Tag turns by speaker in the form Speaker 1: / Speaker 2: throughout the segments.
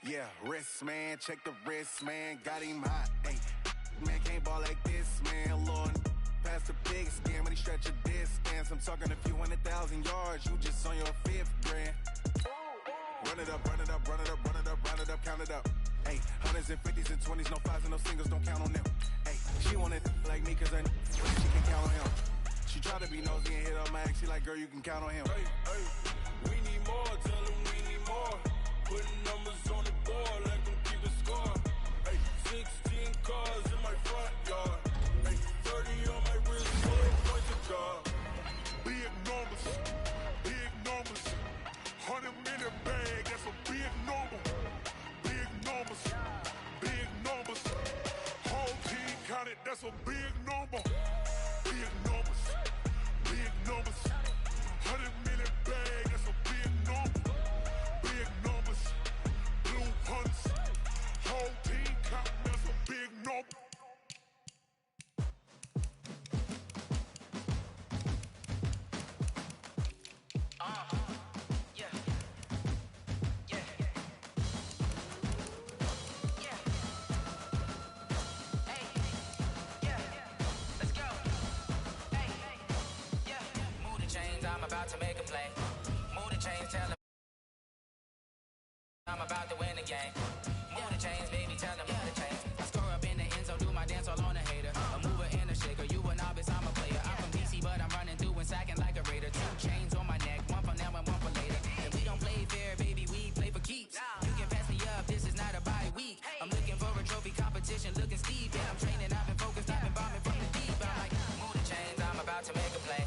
Speaker 1: Yeah, wrist, man, check the wrist, man, got him hot, ayy. Man, can't ball like this, man, Lord. Past the big skin when he stretch a distance. I'm talking a few 100,000 yards, you just on your 5th grand. Run it up, run it up, run it up, run it up, run it up, count it up. Ayy, hundreds and 50s and 20s, no 5s and no singles, don't count on them. Ayy, she want it like me cause she can count on him. She try to be nosy and hit up my ex, she like, girl, you can count on him.
Speaker 2: Hey, hey, we need more, tell them we need more. Putting numbers on the board, let them keep the score. Hey, 16 cars in my front yard. Hey, 30 on my wrist, 4 points of guard.
Speaker 3: Big numbers, 100-minute bag, that's a big number. Big numbers, whole team counted, that's a big number. Big numbers, 100-minute bag, that's a big number. Big numbers, blue hunts, whole team counting, that's a big number.
Speaker 4: About to make a play. Move the chains, tell them I'm about to win the game. Move the chains, baby, tell them move the chains. I score up in the end zone, do my dance all on a hater. A mover and a shaker, you a novice, I'm a player. I'm from DC, but I'm running through and sacking like a raider. 2 chains on my neck, one for now and one for later. And we don't play fair, baby, we play for keeps. You can pass me up, this is not a bye week. I'm looking for a trophy competition, looking steep. Yeah, I'm training, I've been focused, I've been bombing from the deep. I'm like, move the chains, I'm about to make a play.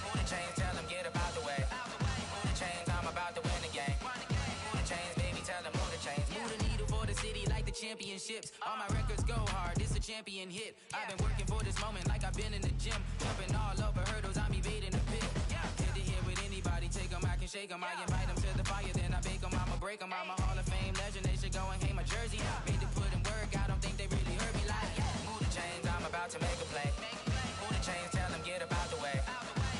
Speaker 4: Move the chains, tell them get about the way. Move the chains, I'm about to win the game. Move the chains, baby, tell them move the chains. Move the needle for the city like the championships. All my records go hard, this a champion hit. I've been working for this moment like I've been in the gym. Jumping all over hurdles, I'm evading the pit. Head to head with anybody, take them, I can shake them. I invite them to the fire, then I bake them, I'ma break them. I'm a Hall of Fame legend, they should go and hang my jersey. Made to put in work, I don't think they really heard me like. Move the chains, I'm about to make a play. Move the chains, tell them get about the way.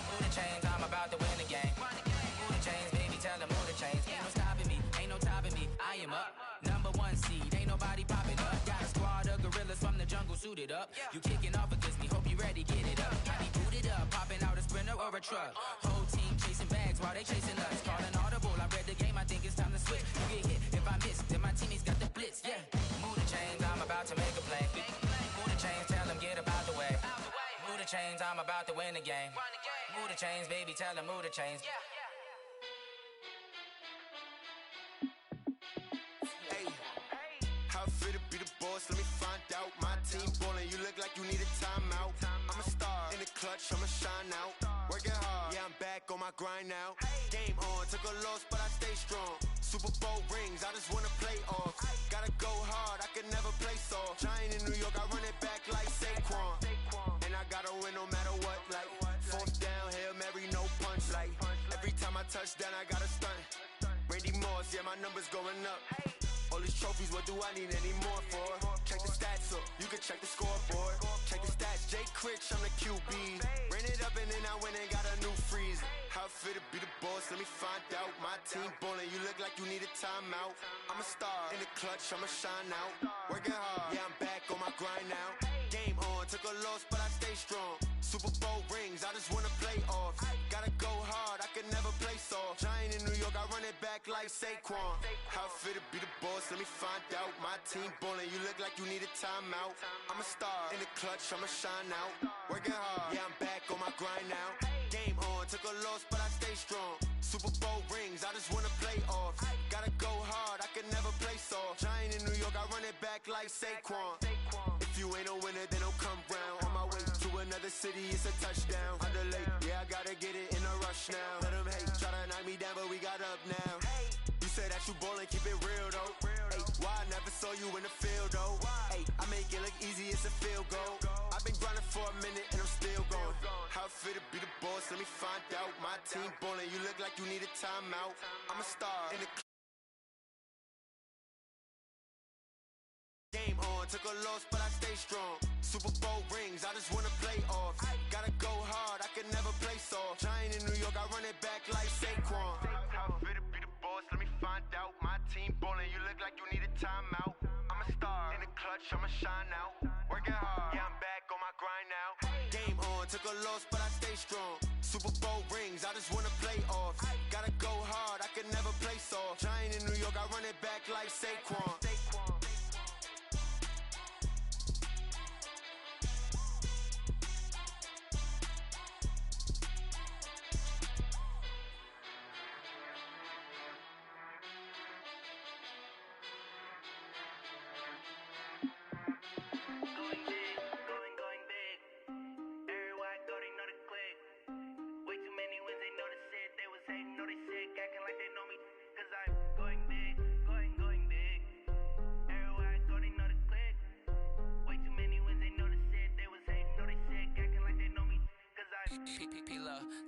Speaker 4: Move the chains, I'm about to win the game. Move the chains, baby, tell them move the chains. Ain't no stopping me, ain't no topping me. I am up, #1 seed, ain't nobody popping up. Got a squad of gorillas from the jungle suited up. You kicking off against me, hope you ready, get it up. I be booted up, popping out a sprinter or a truck. Whole team chasing bags while they chasing us. Calling audible, I read the game, I think it's time to switch. You get hit, if I miss, then my teammates got the blitz, yeah. Move the chains, I'm about to make a play. Move the chains, tell them get about the way. Move the chains, I'm about to win the game. Move the chains, baby, tell them move the chains.
Speaker 5: Hey, how it feel to be the boss? Let me find out. My team ballin', you look like you need a timeout. I'm a star in the clutch, I'ma shine out. Working hard, yeah, I'm back on my grind now. Game on, took a loss, but I stay strong. Super Bowl rings, I just wanna play off. Gotta go hard, I can never play soft. Giant in New York, I run it back like Saquon. And I gotta win no matter what, like 4th down, Hail Mary, no punch. Like every time I touch down, I gotta stunt. Randy Moss, yeah, my numbers going up. All these trophies, what do I need any more for? Check the stats up, you can check the scoreboard. Check the stats, Jay Critch, I'm the QB. Ran it up and then I went and got a new freeze. How it feel to be the boss, let me find out. My team ballin', you look like you need a timeout. I'm a star in the clutch, I'ma shine out. Working hard, yeah, I'm back on my grind now. Game on, took a loss, but I stay strong. Super Bowl rings, I just wanna play off. Gotta go hard, I can never play soft. Giant in New York, I run it back like Saquon. How it feel to be the boss, let me find out. My team ballin', you look like you need a timeout. I'm a star in the clutch, I'ma shine out. Working hard, yeah, I'm back on my grind now. Game on, took a loss, but I stay strong. Super Bowl rings, I just wanna play off. Gotta go hard, I can never play soft. Giant in New York, I run it back like Saquon. If you ain't a winner, then don't come round. On my way to another city, it's a touchdown. Under late, yeah, I gotta get it in a rush now. Let them hate, try to knock me down, but we got up now. You said that you ballin', keep it real though. Hey, why I never saw you in the field though? Hey, I make it look easy, it's a field goal. I've been grinding for a minute and I'm still going. How it feel to be the boss, let me find out. My team ballin', you look like you need a timeout. I'm a star in the game on, took a loss, but I stay strong. Super Bowl rings, I just wanna play off. Gotta go hard, I can never play soft. Giant in New York, I run it back like Saquon. How it feel to be the boss, let me find out. My team ballin', you look like you need clutch, I'ma shine out. Working hard, yeah, I'm back on my grind now. Game on, took a loss, but I stay strong. Super Bowl rings, I just wanna play off. Gotta go hard, I can never play soft. Giant in New York, I run it back like Saquon.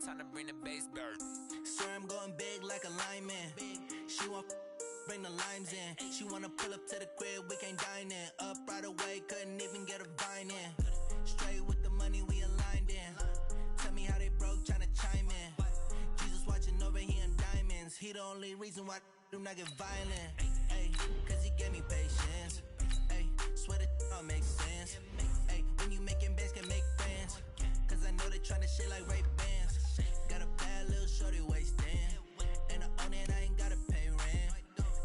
Speaker 4: Time to bring the bass back.
Speaker 6: Swear I'm going big like a lineman. She want bring the limes in. She wanna pull up to the crib, we can't dine in. Up right away, couldn't even get a vine in. Straight with the money, we aligned in. Tell me how they broke, tryna chime in. Jesus watching over here in diamonds. He the only reason why I do not get violent. Ay, cause he gave me patience. Ay, swear that all makes sense. Ay, when you making bands, can make friends. Cause I know they tryna shit like Ray Bans. Got a bad little shorty wasting. And I own it, I ain't gotta pay rent.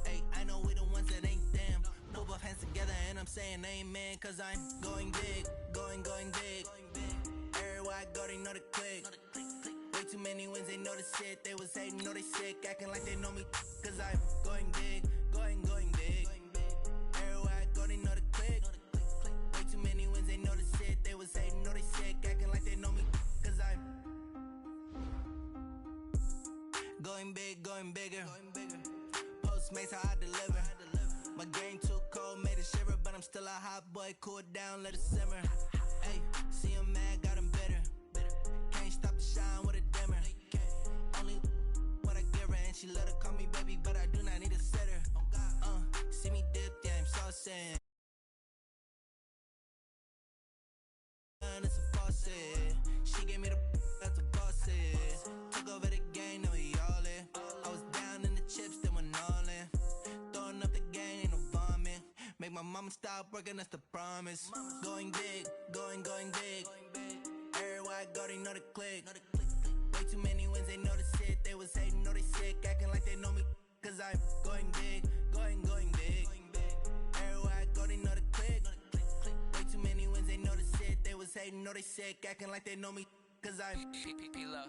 Speaker 6: Ay, I know we the ones that ain't them. Move both hands together and I'm saying amen. Cause I'm going big, going big. Everywhere I go, they know the click. Way too many wins, they know the shit. They was hating, know they sick, acting like they know me. Cause I'm going big, going big. Everywhere I go, they know the click. Way too many wins, they know the shit. They was hating, know they sick, acting like they know me. Cause I'm going big, going bigger. Postmates how I deliver. My game too cold, made it shiver, but I'm still a hot boy. Cool it down, let it simmer. Hey, see him mad, got him bitter. Can't stop the shine with a dimmer. Only what I give her, and she let her call me baby, but I do not need a sitter. See me dip, yeah, I'm saucy. It's a faucet. She gave me the that's a boss is. Took over the game, now we all in. I was down in the chips, then went all in. Throwing up the gang, ain't no vomit. Make my mama stop working, that's the promise. Going big, going big. Everywhere I go, they know the click. Way too many wins, they know the shit. They was hating, know they sick, acting like they know me. Cause I'm going big, going big. Everywhere I go, they know the click. Way too many wins, they know the shit. They was hating, know they sick, acting like they know me. Cause I'm
Speaker 4: P-P-P-Love.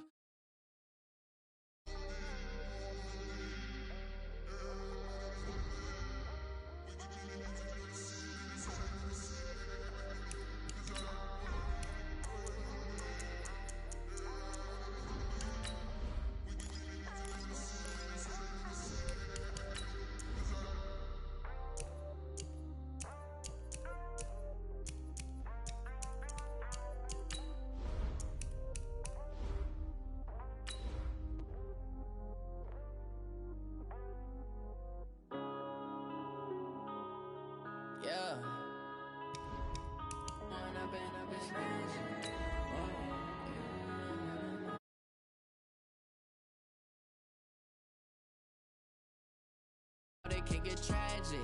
Speaker 4: Yeah. They can get tragic.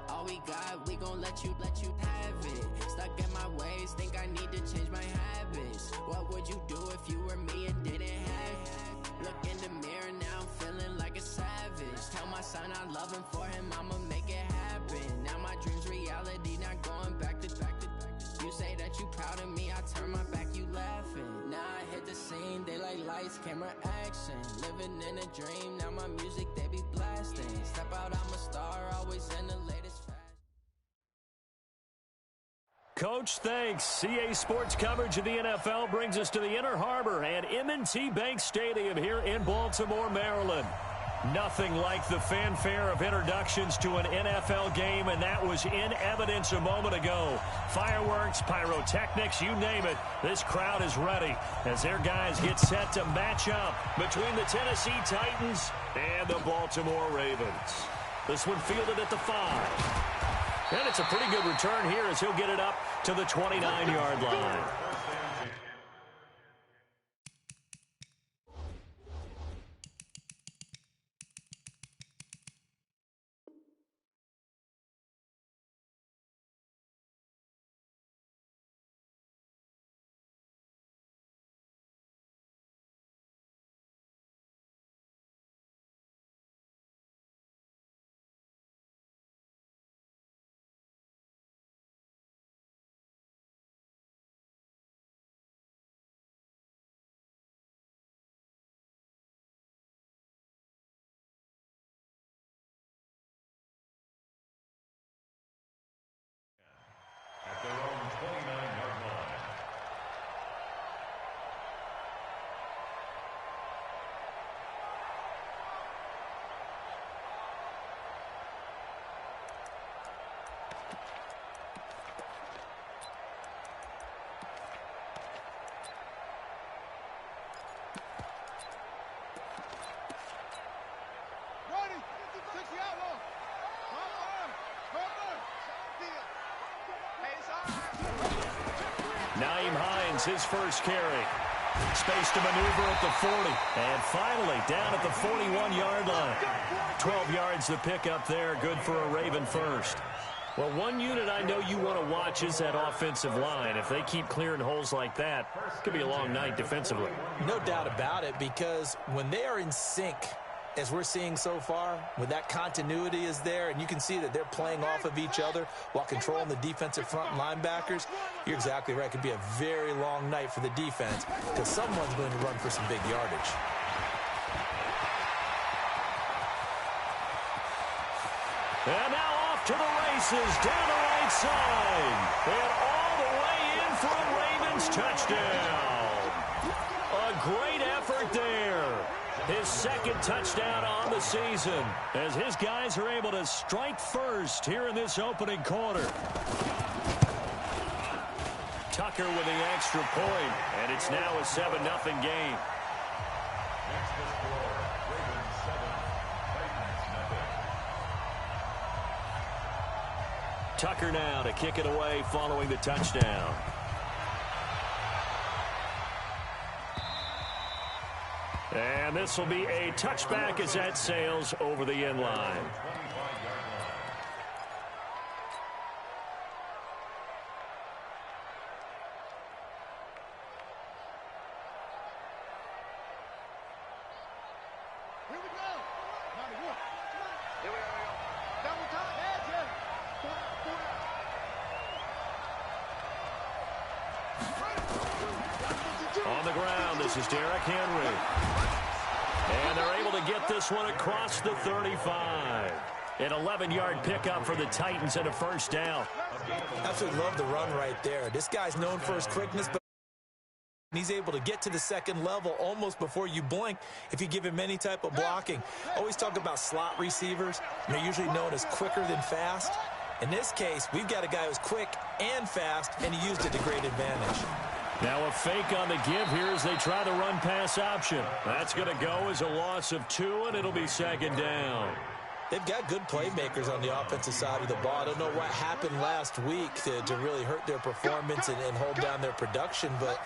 Speaker 4: All we got, we gon' let you have it. Stuck in my ways, think I need to change my habits. What would you do if you were me and didn't have it? Look in the mirror now, I'm feeling like a savage. Tell my son I love him, for him I'ma make it happen. Now my dream's reality, not going back to. You say that you proud of me, I turn my back, you laughing. Now I hit the scene, they like lights, camera, action. Living in a dream, now my music they be blasting. Step out, I'm a star, always in the latest fashion.
Speaker 7: Coach, thanks. CA Sports coverage of the NFL brings us to the Inner Harbor at M&T Bank Stadium here in Baltimore, Maryland. Nothing like the fanfare of introductions to an NFL game, and that was in evidence a moment ago. Fireworks, pyrotechnics, you name it. This crowd is ready as their guys get set to match up between the Tennessee Titans and the Baltimore Ravens. This one fielded at the 5. And it's a pretty good return here as he'll get it up to the 29-yard line. Naeem Hines, his first carry. Space to maneuver at the 40. And finally, down at the 41-yard line. 12 yards to pick up there. Good for a Raven first. Well, one unit I know you want to watch is that offensive line. If they keep clearing holes like that, it could be a long night defensively.
Speaker 8: No doubt about it, because when they are in sync, as we're seeing so far, when that continuity is there and you can see that they're playing off of each other while controlling the defensive front linebackers, you're exactly right. It could be a very long night for the defense because someone's going to run for some big yardage.
Speaker 7: And now off to the races, down the right side. And all the way in for a Ravens touchdown. A great effort there. His second touchdown on the season as his guys are able to strike first here in this opening quarter. Tucker with the extra point, and it's now a 7-0 game. Tucker now to kick it away following the touchdown. And this will be a touchback as that sails over the end line.
Speaker 3: Here we go. Here we go. Double time.
Speaker 7: On the ground, this is Derrick Henry. And they're able to get this one across the 35. An 11-yard pickup for the Titans and a first down.
Speaker 8: Absolutely love the run right there. This guy's known for his quickness, but he's able to get to the second level almost before you blink if you give him any type of blocking. Always talk about slot receivers. They're usually known as quicker than fast. In this case, we've got a guy who's quick and fast, and he used it to great advantage.
Speaker 7: Now a fake on the give here as they try the run-pass option. That's going to go as a loss of 2, and it'll be second down.
Speaker 8: They've got good playmakers on the offensive side of the ball. I don't know what happened last week to really hurt their performance and hold down their production, but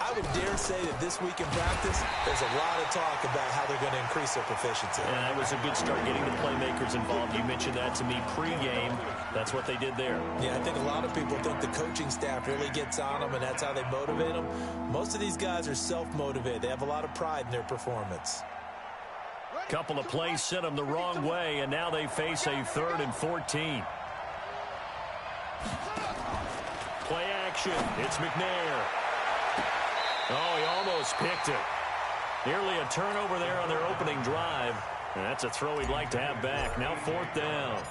Speaker 8: I would dare say that this week in practice, there's a lot of talk about how they're going to increase their proficiency.
Speaker 7: And that was a good start getting the playmakers involved. You mentioned that to me pregame. That's what they did there.
Speaker 8: Yeah, I think a lot of people think the coaching staff really gets on them, and that's how they motivate them. Most of these guys are self-motivated. They have a lot of pride in their performance.
Speaker 7: Couple of plays sent them the wrong way, and now they face a 3rd and 14. Play action. It's McNair. Oh, he almost picked it. Nearly a turnover there on their opening drive. And that's a throw he'd like to have back. Now 4th down.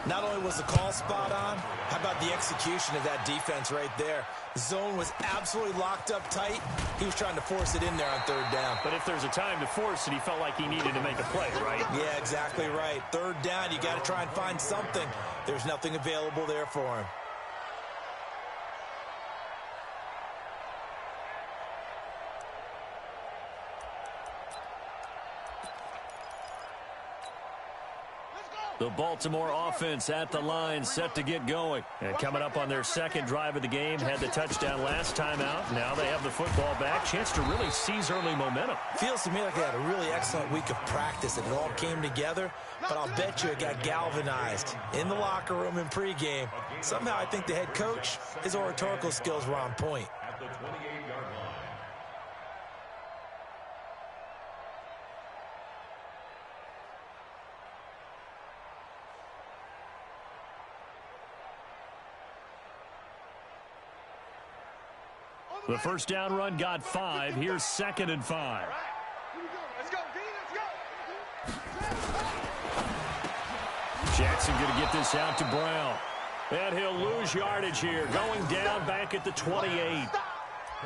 Speaker 8: Not only was the call spot on, how about the execution of that defense right there? The zone was absolutely locked up tight. He was trying to force it in there on 3rd down.
Speaker 7: But if there's a time to force it, he felt like he needed to make a play, right?
Speaker 8: Yeah, exactly right. 3rd down, you got to try and find something. There's nothing available there for him.
Speaker 7: The Baltimore offense at the line, set to get going. And coming up on their second drive of the game, had the touchdown last time out. Now they have the football back. Chance to really seize early momentum.
Speaker 8: Feels to me like they had a really excellent week of practice, and it all came together. But I'll bet you it got galvanized in the locker room in pregame. Somehow I think the head coach, his oratorical skills were on point.
Speaker 9: At the 28-yard line.
Speaker 7: The first down run got 5. Here's 2nd and 5.
Speaker 3: Let's go, D, let's go.
Speaker 7: Jackson going to get this out to Brown. And he'll lose yardage here. Going down back at the 28.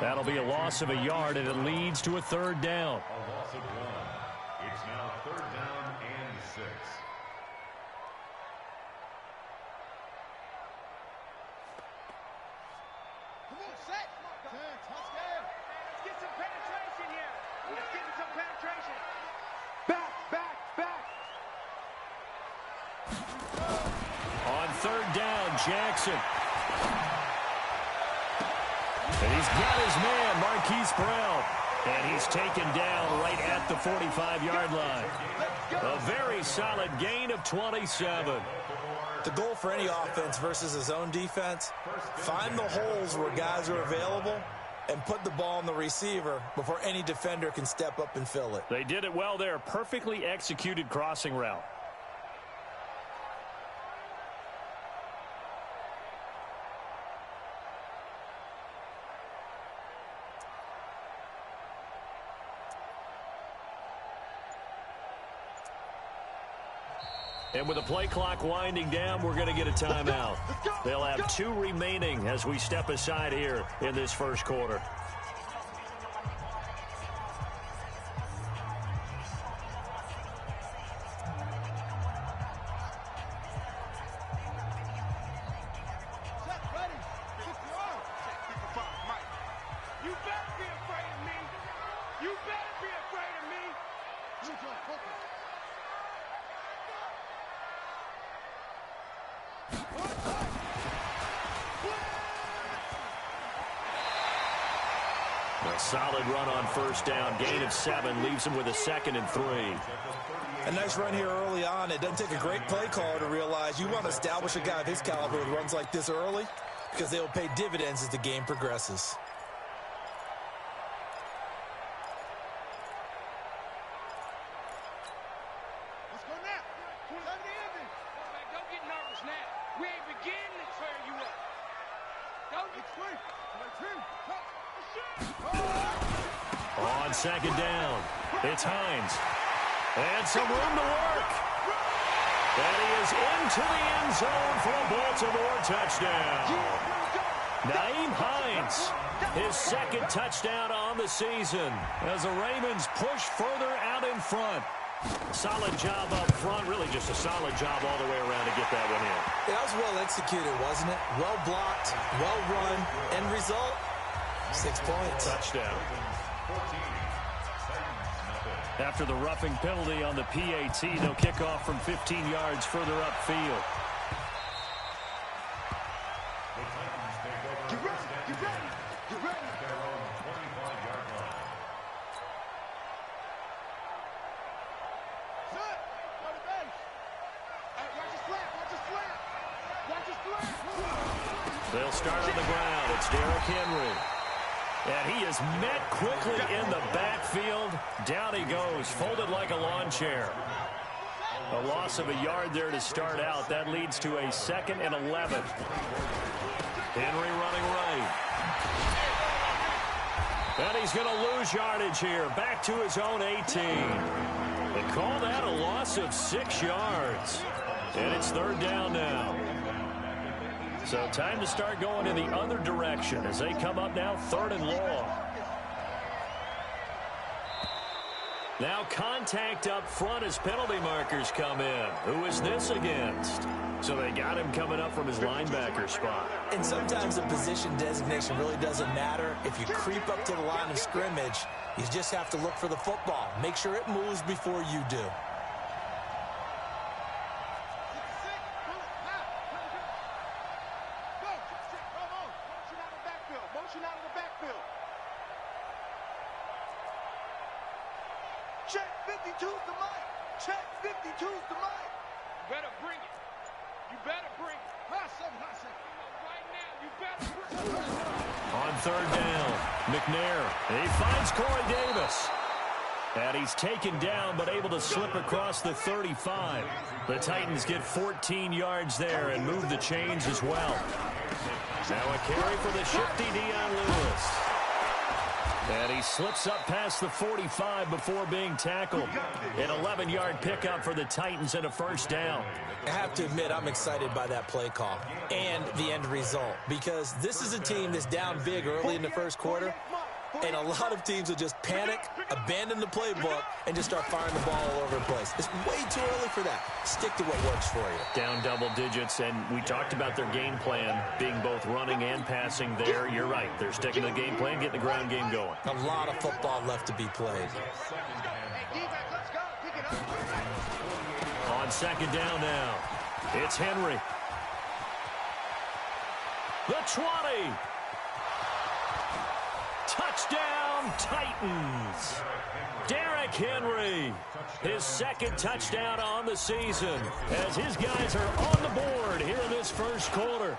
Speaker 7: That'll be a loss of a yard, and it leads to a 3rd down.
Speaker 9: A loss of 1. It's now 3rd down and 6.
Speaker 3: Come on, set. Touchdown. Let's get some penetration here. Let's get some penetration. Back.
Speaker 7: Jackson. And he's got his man, Marquise Brown. And he's taken down right at the 45-yard line. A very solid gain of 27.
Speaker 8: The goal for any offense versus his own defense, find the holes where guys are available and put the ball on the receiver before any defender can step up and fill it.
Speaker 7: They did it well there. Perfectly executed crossing route. And with the play clock winding down, we're going to get a timeout. They'll have 2 remaining as we step aside here in this first quarter. A solid run on first down. Gain of 7 leaves him with a 2nd and 3.
Speaker 8: A nice run here early on. It doesn't take a great play caller to realize you want to establish a guy of his caliber who runs like this early because they will pay dividends as the game progresses.
Speaker 3: Let's go now. Don't get nervous now. We ain't beginning to tear you up. Don't get sweet.
Speaker 7: On second down, it's Hines. And some room to work. And he is into the end zone for a Baltimore touchdown. Naeem Hines, his 2nd touchdown on the season as the Ravens push further out in front. Solid job up front, really just a solid job all the way around to get that one in.
Speaker 8: That was well executed, wasn't it? Well blocked, well run, end result, 6 points.
Speaker 7: Touchdown. After the roughing penalty on the PAT, they'll kick off from 15 yards further upfield.
Speaker 3: Get ready.
Speaker 9: Their own 25-yard line.
Speaker 3: Set. Go to base. Hey, watch his flat.
Speaker 7: They'll start on the ground. It's Derrick Henry. And he is met quickly in the backfield. Down he goes, folded like a lawn chair. A loss of a yard there to start out. That leads to a 2nd and 11. Henry running right. And he's going to lose yardage here. Back to his own 18. They call that a loss of 6 yards. And it's 3rd down now. So time to start going in the other direction as they come up now 3rd and long. Now contact up front as penalty markers come in. Who is this against? So they got him coming up from his linebacker spot.
Speaker 8: And sometimes the position designation really doesn't matter. If you creep up to the line of scrimmage, you just have to look for the football. Make sure it moves before you do.
Speaker 3: Check 52's the mic. Check 52's the mic. You better bring it. You better bring it. Right now, you better bring it.
Speaker 7: On 3rd down, McNair. He finds Corey Davis. And he's taken down but able to slip across the 35. The Titans get 14 yards there and move the chains as well. Now a carry for the shifty Dion Lewis. And he slips up past the 45 before being tackled. An 11-yard pickup for the Titans and a 1st down.
Speaker 8: I have to admit, I'm excited by that play call and the end result because this is a team that's down big early in the first quarter, and a lot of teams will just panic, abandon the playbook, and just start firing the ball all over the place. It's way too early for that. Stick to what works for you.
Speaker 7: Down double digits, and we talked about their game plan being both running and passing there. You're right. They're sticking to the game plan, getting the ground game going.
Speaker 8: A lot of football left to be played.
Speaker 7: On 2nd down now, it's Henry. The 20. Touchdown, Titans. Derrick Henry, his second touchdown on the season, as his guys are on the board here in this first quarter.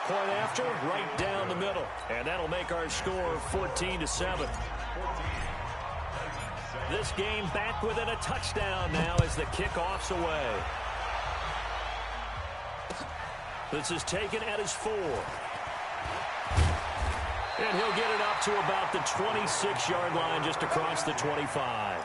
Speaker 7: Point after, right down the middle. And that'll make our score 14-7. This game back within a touchdown now as the kickoff's away. This is taken at his 4. And he'll get it up to about the 26-yard line, just across the 25.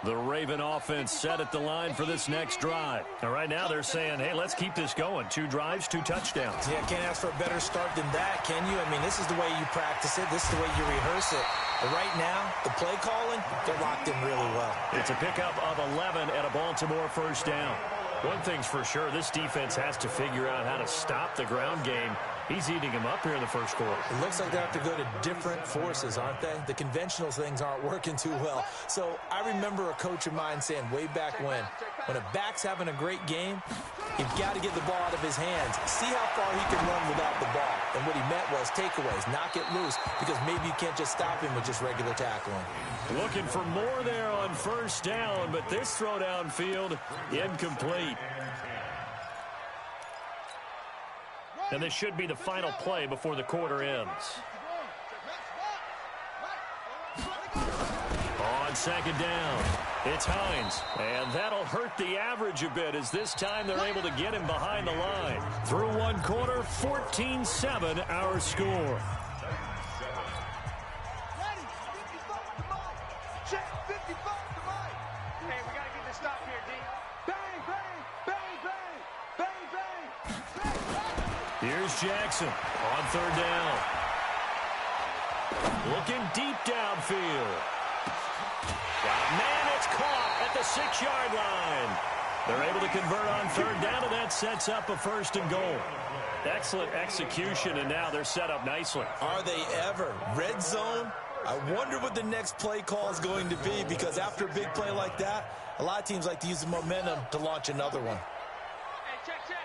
Speaker 7: The Raven offense set at the line for this next drive. And right now they're saying, hey, let's keep this going. 2 drives, 2 touchdowns.
Speaker 8: Yeah, can't ask for a better start than that, can you? I mean, this is the way you practice it. This is the way you rehearse it. But right now, the play calling, they're locked in really well.
Speaker 7: It's a pickup of 11 at a Baltimore first down. One thing's for sure, this defense has to figure out how to stop the ground game. He's eating him up here in the first quarter.
Speaker 8: It looks like they have to go to different forces, aren't they? The conventional things aren't working too well. So I remember a coach of mine saying way back when a back's having a great game, you've got to get the ball out of his hands. See how far he can run without the ball. And what he meant was takeaways, knock it loose, because maybe you can't just stop him with just regular tackling.
Speaker 7: Looking for more there on first down, but this throw downfield incomplete. And this should be the final play before the quarter ends. On second down, it's Hines. And that'll hurt the average a bit, as this time they're able to get him behind the line. Through one quarter, 14-7 our score. Here's Jackson on third down. Looking deep downfield. Got a man, it's caught at the 6-yard line. They're able to convert on third down, and that sets up a 1st and goal. Excellent execution, and now they're set up nicely.
Speaker 8: Are they ever? Red zone? I wonder what the next play call is going to be, because after a big play like that, a lot of teams like to use the momentum to launch another one.
Speaker 3: Hey, check. Check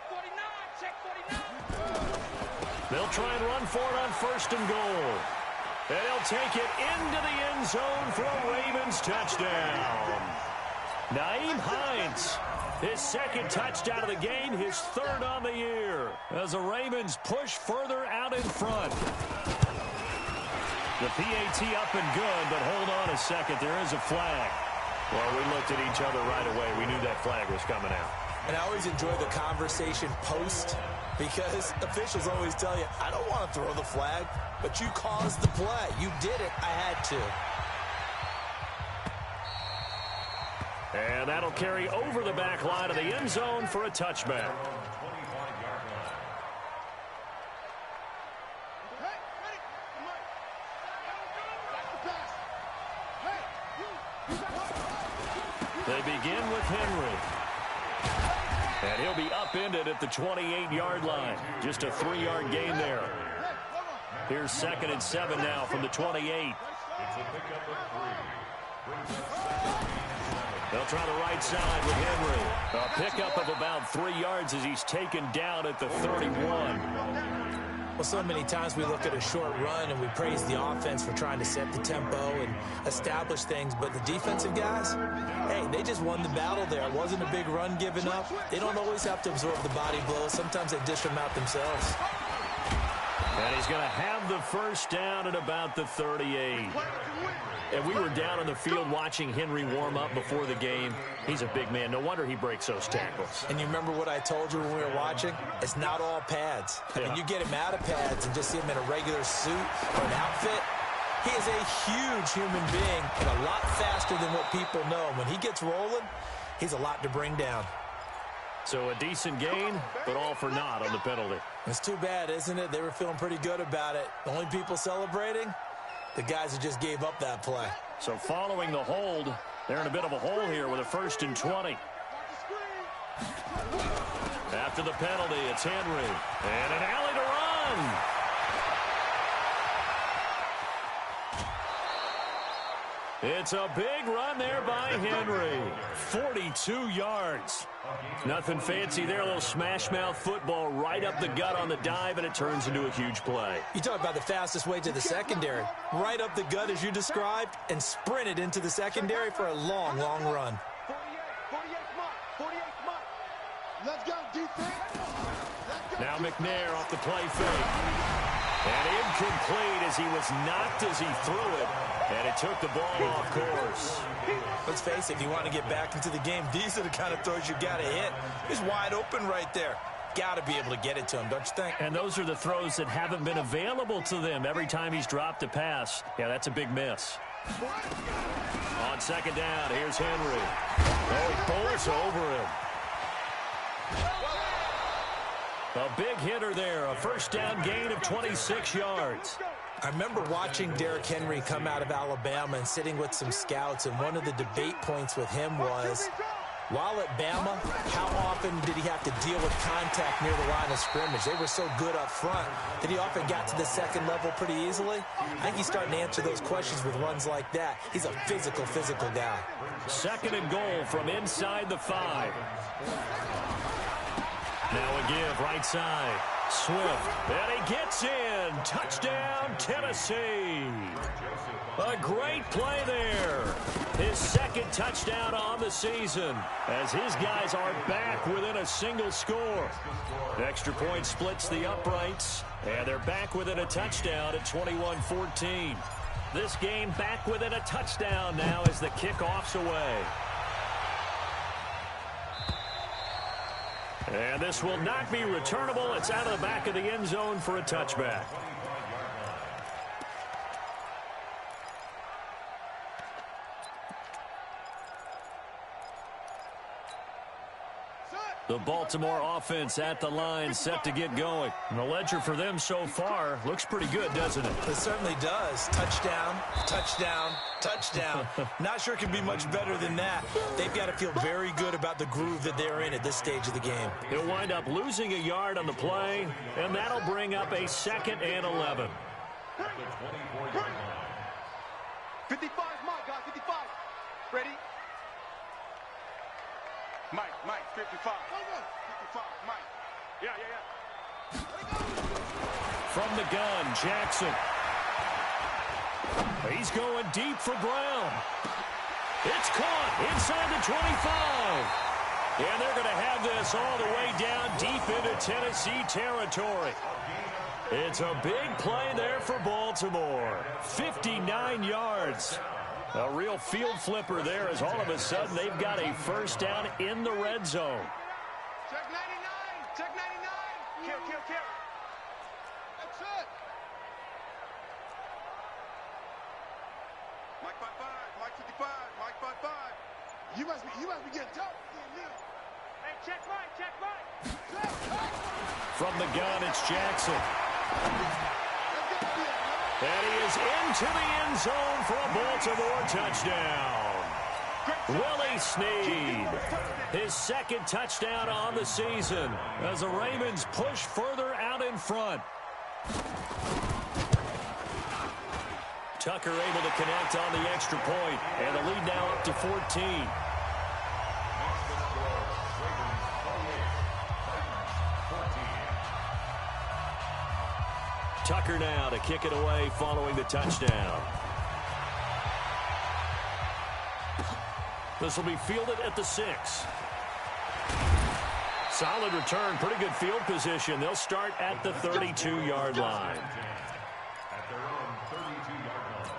Speaker 3: 49.
Speaker 7: They'll try and run for it on 1st and goal. And he'll take it into the end zone for a Ravens touchdown. Nyheim Hines, his 2nd touchdown of the game, his 3rd on the year, as the Ravens push further out in front. The PAT up and good, but hold on a second. There is a flag. Well, we looked at each other right away. We knew that flag was coming out.
Speaker 8: And I always enjoy the conversation post, because officials always tell you, I don't want to throw the flag, but you caused the play. You did it. I had to.
Speaker 7: And that'll carry over the back line of the end zone for a touchback. They begin with Henry. And he'll be upended at the 28-yard line. Just a 3-yard gain there. Here's 2nd and 7 now from the 28. They'll try the right side with Henry. A pickup of about 3 yards as he's taken down at the 31.
Speaker 8: Well, so many times we look at a short run and we praise the offense for trying to set the tempo and establish things, but the defensive guys, hey, they just won the battle there. It wasn't a big run given up. They don't always have to absorb the body blows. Sometimes they dish them out themselves.
Speaker 7: And he's going to have the 1st down at about the 38. And we were down on the field watching Henry warm up before the game. He's a big man. No wonder he breaks those tackles.
Speaker 8: And you remember what I told you when we were watching? It's not all pads. I mean, you get him out of pads and just see him in a regular suit or an outfit. He is a huge human being and a lot faster than what people know. When he gets rolling, he's a lot to bring down.
Speaker 7: So a decent gain, but all for naught on the penalty.
Speaker 8: It's too bad, isn't it? They were feeling pretty good about it. The only people celebrating, the guys who just gave up that play.
Speaker 7: So following the hold, they're in a bit of a hole here with a 1st and 20. After the penalty, it's Henry. And an alley to run. It's a big run there by Henry. 42 yards. Nothing fancy there. A little smash-mouth football right up the gut on the dive, and it turns into a huge play.
Speaker 8: You talk about the fastest way to the secondary. Right up the gut, as you described, and sprinted into the secondary for a long, long run.
Speaker 3: 48 mark. Let's go, defense.
Speaker 7: Now McNair off the play fake. And incomplete as he was knocked as he threw it. And it took the ball off course.
Speaker 8: Let's face it, if you want to get back into the game, these are the kind of throws you got to hit. He's wide open right there. Got to be able to get it to him, don't you think?
Speaker 7: And those are the throws that haven't been available to them every time he's dropped a pass. Yeah, that's a big miss. On second down, here's Henry. Oh, he bowls over him. A big hitter there, a first down gain of 26 yards.
Speaker 8: I remember watching Derrick Henry come out of Alabama and sitting with some scouts, and one of the debate points with him was, while at Bama, how often did he have to deal with contact near the line of scrimmage? They were so good up front that he often got to the second level pretty easily. I think he's starting to answer those questions with runs like that. He's a physical guy.
Speaker 7: Second and goal from inside the 5. Now a give, right side. Swift, and he gets in. Touchdown, Tennessee. A great play there. His second touchdown on the season as his guys are back within a single score. Extra point splits the uprights, and they're back within a touchdown at 21-14. This game back within a touchdown now as the kickoff's away. And this will not be returnable. It's out of the back of the end zone for a touchback. The Baltimore offense at the line, set to get going. And the ledger for them so far looks pretty good, doesn't it?
Speaker 8: It certainly does. Touchdown, touchdown, touchdown. Not sure it can be much better than that. They've got to feel very good about the groove that they're in at this stage of the game.
Speaker 7: He'll wind up losing a yard on the play, and that'll bring up a 2nd and 11.
Speaker 3: 55 mark, guys, 55. Ready? Mike, 55. 55, Mike. Yeah.
Speaker 7: From the gun, Jackson. He's going deep for Brown. It's caught inside the 25. And they're going to have this all the way down deep into Tennessee territory. It's a big play there for Baltimore. 59 yards. A real field flipper there as all of a sudden they've got a first down in the red zone.
Speaker 3: Check 99. Check 99. Kill. That's it. Mike 55. Mike 55. Mike 55. You must be getting tough. Hey, check Mike.
Speaker 7: From the gun, it's Jackson. And he is into the end zone for a Baltimore touchdown. Willie Snead, his second touchdown on the season as the Ravens push further out in front. Tucker able to connect on the extra point, and the lead now up to 14. Tucker now to kick it away following the touchdown. This will be fielded at the 6. Solid return, pretty good field position. They'll start at the 32-yard line.
Speaker 9: At their own 32-yard line.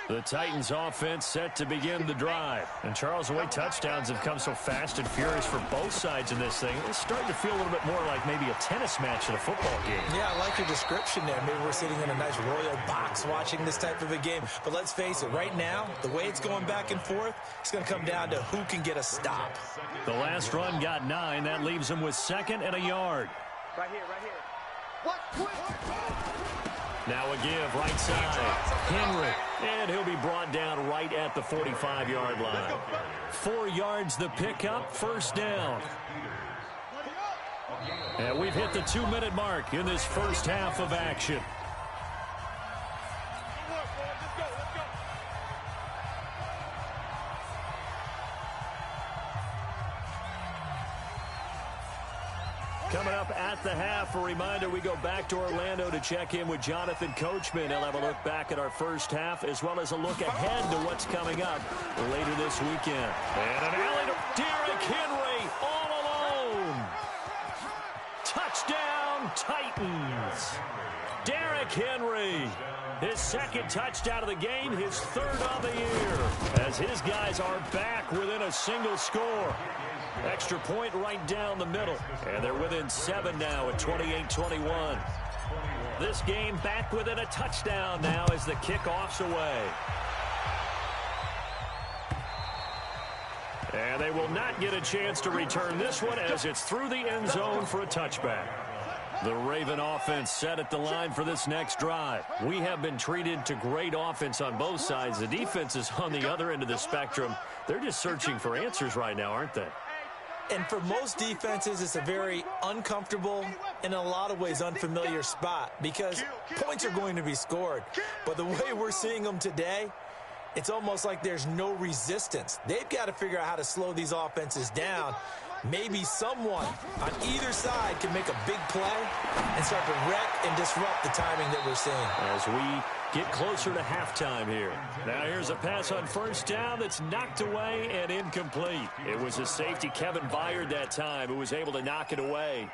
Speaker 7: The Titans offense set to begin the drive. And Charles, the way touchdowns have come so fast and furious for both sides in this thing, it's starting to feel a little bit more like maybe a tennis match in a football game.
Speaker 8: Yeah, I like your description there. Maybe we're sitting in a nice royal box watching this type of a game. But let's face it, right now, the way it's going back and forth, it's going to come down to who can get a stop.
Speaker 7: The last run got 9. That leaves him with 2nd and a yard.
Speaker 3: Right here. What?
Speaker 7: Now a give, right side. Henry. And he'll be brought down right right at the 45-yard line. 4 yards the pickup, first down. And we've hit the 2-minute mark in this first half of action. Coming up at the half, a reminder, we go back to Orlando to check in with Jonathan Coachman. He'll have a look back at our first half, as well as a look ahead to what's coming up later this weekend. And an alley to Derrick Henry, all alone. Touchdown, Titans. Derrick Henry, his second touchdown of the game, his third on the year, as his guys are back within a single score. Extra point right down the middle. And they're within 7 now at 28-21. This game back within a touchdown now as the kickoff's away. And they will not get a chance to return this one as it's through the end zone for a touchback. The Raven offense set at the line for this next drive. We have been treated to great offense on both sides. The defense is on the other end of the spectrum. They're just searching for answers right now, aren't they?
Speaker 8: And for most defenses, it's a very uncomfortable and in a lot of ways unfamiliar spot because points are going to be scored. But the way we're seeing them today, it's almost like there's no resistance. They've got to figure out how to slow these offenses down. Maybe someone on either side can make a big play and start to wreck and disrupt the timing that we're seeing.
Speaker 7: As we get closer to halftime here. Now here's a pass on first down that's knocked away and incomplete. It was a safety, Kevin Byard, that time, who was able to knock it away.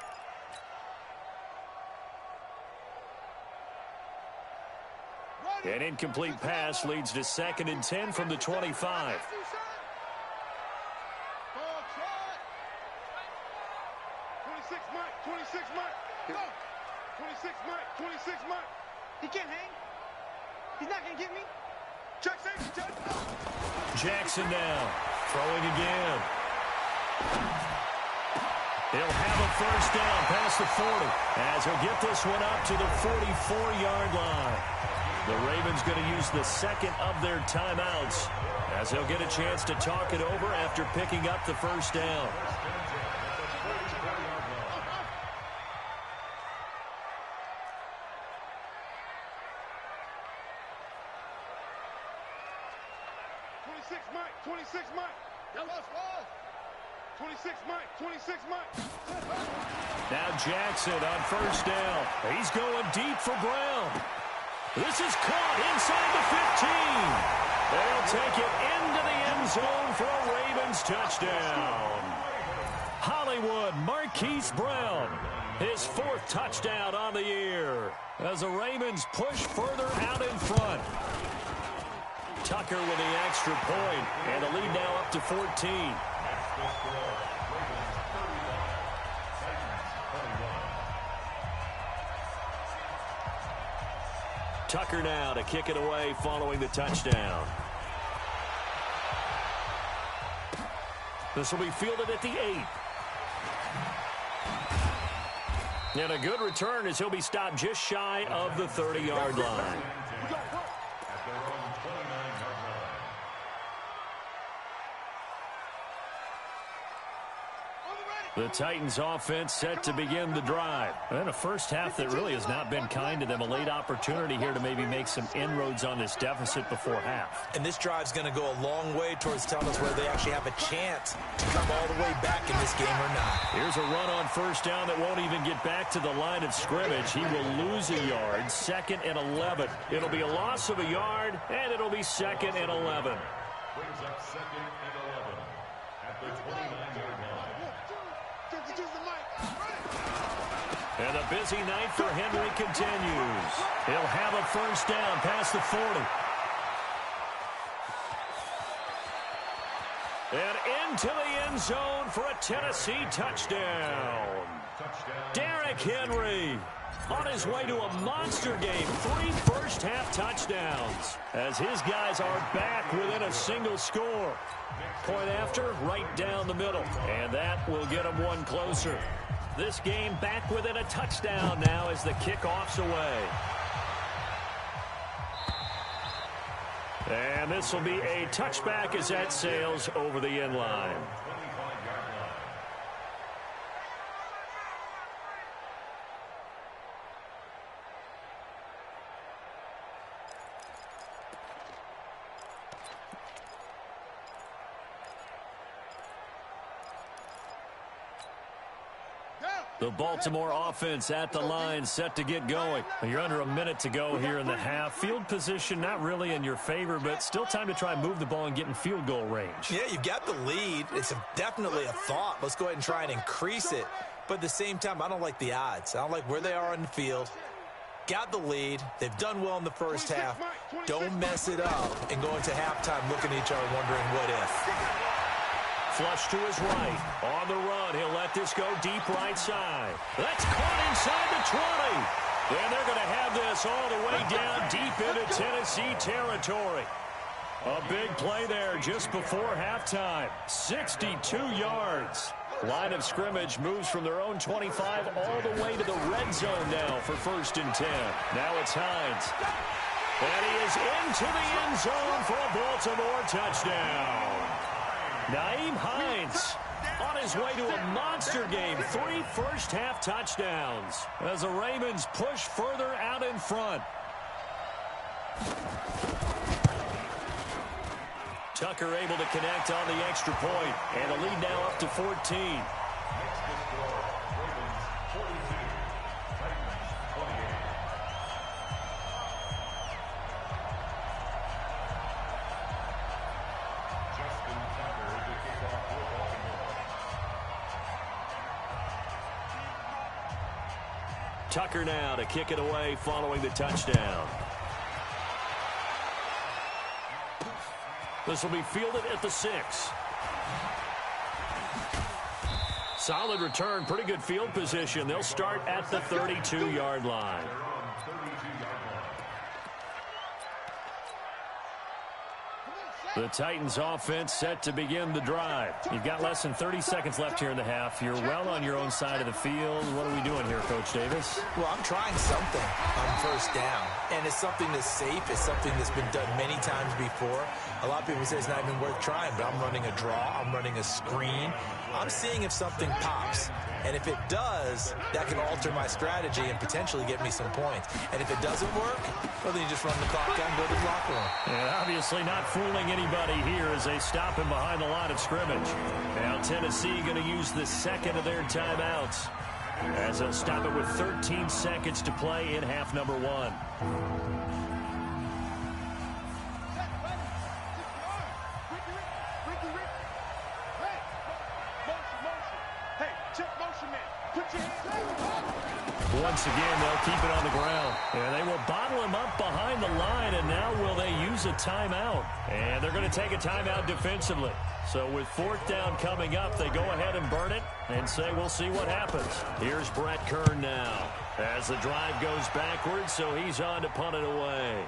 Speaker 7: An incomplete pass leads to 2nd and 10 from the 25.
Speaker 3: 26 Mike. He can't hang. He's not going to get me. Check safety, check.
Speaker 7: Jackson now. Throwing again. He'll have a first down past the 40 as he'll get this one up to the 44-yard line. The Ravens going to use the second of their timeouts as he'll get a chance to talk it over after picking up the first down. Now Jackson on first down. He's going deep for Brown. This is caught inside the 15. They'll take it into the end zone for a Ravens touchdown. Hollywood Marquise Brown, his 4th touchdown on the year as the Ravens push further out in front. Tucker with the extra point, and the lead now up to 14. Tucker now to kick it away following the touchdown. This will be fielded at the 8. And a good return as he'll be stopped just shy of the 30-yard line. The Titans offense set to begin the drive. And a first half that really has not been kind to them. A late opportunity here to maybe make some inroads on this deficit before half.
Speaker 8: And this drive's going to go a long way towards telling us whether they actually have a chance to come all the way back in this game or not.
Speaker 7: Here's a run on first down that won't even get back to the line of scrimmage. He will lose a yard. 2nd and 11. It'll be a loss of a yard, and it'll be 2nd and 11.
Speaker 9: Brings up 2nd and 11 at the 29-yard line.
Speaker 7: And the busy night for Henry continues. He'll have a first down past the 40. And into the end zone for a Tennessee touchdown. Derrick Henry on his way to a monster game. 3 first-half touchdowns as his guys are back within a single score. Point after, right down the middle. And that will get them one closer. This game back within a touchdown now as the kickoff's away. And this will be a touchback as that sails over the end line. The Baltimore offense at the line, set to get going. You're under a minute to go here in the half. Field position not really in your favor, but still time to try and move the ball and get in field goal range.
Speaker 8: Yeah, you've got the lead. It's definitely a thought. Let's go ahead and try and increase it. But at the same time, I don't like the odds. I don't like where they are on the field. Got the lead. They've done well in the first half. Don't mess it up and go into halftime looking at each other wondering what if.
Speaker 7: Flush to his right. On the run, he'll let this go deep right side. That's caught inside the 20. And they're going to have this all the way down deep into Tennessee territory. A big play there just before halftime. 62 yards. Line of scrimmage moves from their own 25 all the way to the red zone now for 1st and 10. Now it's Hines. And he is into the end zone for a Baltimore touchdown. Nyheim Hines on his way to a monster game. 3 first-half touchdowns as the Ravens push further out in front. Tucker able to connect on the extra point, and the lead now up to 14. Tucker now to kick it away following the touchdown. This will be fielded at the 6. Solid return, pretty good field position. They'll start at the 32-yard line. The Titans offense set to begin the drive. You've got less than 30 seconds left here in the half. You're well on your own side of the field. What are we doing here, Coach Davis?
Speaker 8: Well, I'm trying something on first down, and it's something that's safe. It's something that's been done many times before. A lot of people say it's not even worth trying, but I'm running a draw. I'm running a screen. I'm seeing if something pops. And if it does, that can alter my strategy and potentially get me some points. And if it doesn't work, well, then you just run the clock down and go to the locker room.
Speaker 7: And obviously not fooling anybody here as they stop him behind the line of scrimmage. Now Tennessee going to use the second of their timeouts as they'll stop it with 13 seconds to play in half number 1. Once again, they'll keep it on the ground. And they will bottle him up behind the line, and now will they use a timeout? And they're going to take a timeout defensively. So with 4th down coming up, they go ahead and burn it and say we'll see what happens. Here's Brett Kern now as the drive goes backwards, so he's on to punt it away.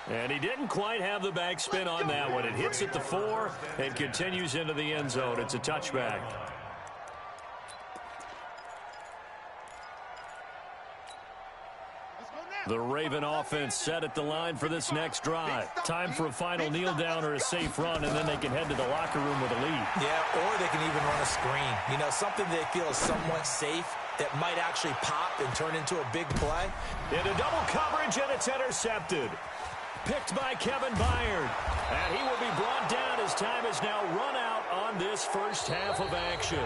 Speaker 7: And he didn't quite have the backspin on that one. It hits at the 4 and continues into the end zone. It's a touchback. The Raven offense set at the line for this next drive. Time for a final kneel down or a safe run, and then they can head to the locker room with a lead.
Speaker 8: Yeah, or they can even run a screen. You know, something they feel is somewhat safe that might actually pop and turn into a big play.
Speaker 7: Into double coverage, and it's intercepted. Picked by Kevin Byard. And he will be brought down as time is now run out on this first half of action.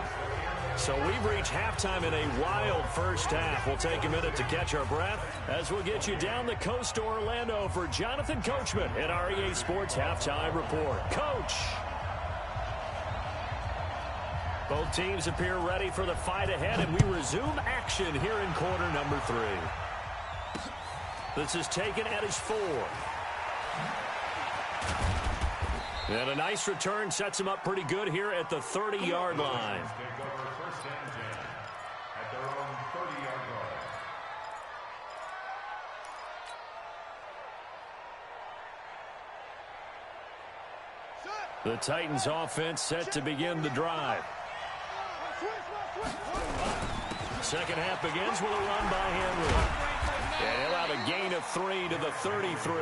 Speaker 7: So we've reached halftime in a wild first half. We'll take a minute to catch our breath as we'll get you down the coast to Orlando for Jonathan Coachman at our EA Sports Halftime Report. Coach! Both teams appear ready for the fight ahead, and we resume action here in quarter number 3. This is taken at his 4. And a nice return sets him up pretty good here at the 30-yard line. The Titans offense set to begin the drive. Second half begins with a run by Henry. And he'll have a gain of 3 to the 33.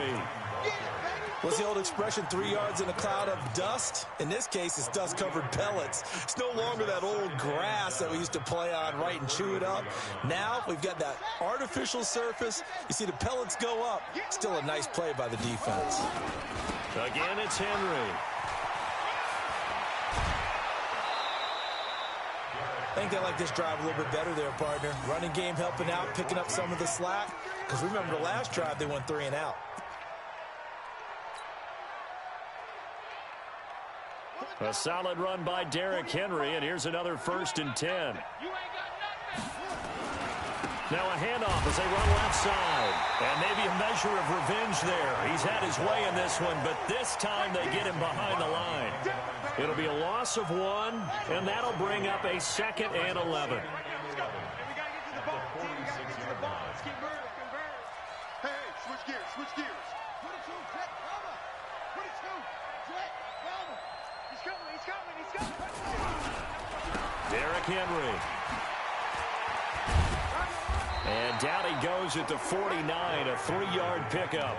Speaker 8: What's the old expression, 3 yards in a cloud of dust? In this case, it's dust-covered pellets. It's no longer that old grass that we used to play on, right, and chew it up. Now we've got that artificial surface. You see the pellets go up. Still a nice play by the defense.
Speaker 7: Again, it's Henry.
Speaker 8: I think they like this drive a little bit better there, partner. Running game helping out, picking up some of the slack. Because remember, the last drive, they went 3 and out.
Speaker 7: A solid run by Derrick Henry, and here's another 1st and 10. Now a handoff as they run left side. And maybe a measure of revenge there. He's had his way in this one, but this time they get him behind the line. It'll be a loss of 1, and that'll bring up a 2nd and 11.
Speaker 3: Switch gears.
Speaker 7: Derrick Henry. And down he goes at the 49, a 3-yard pickup.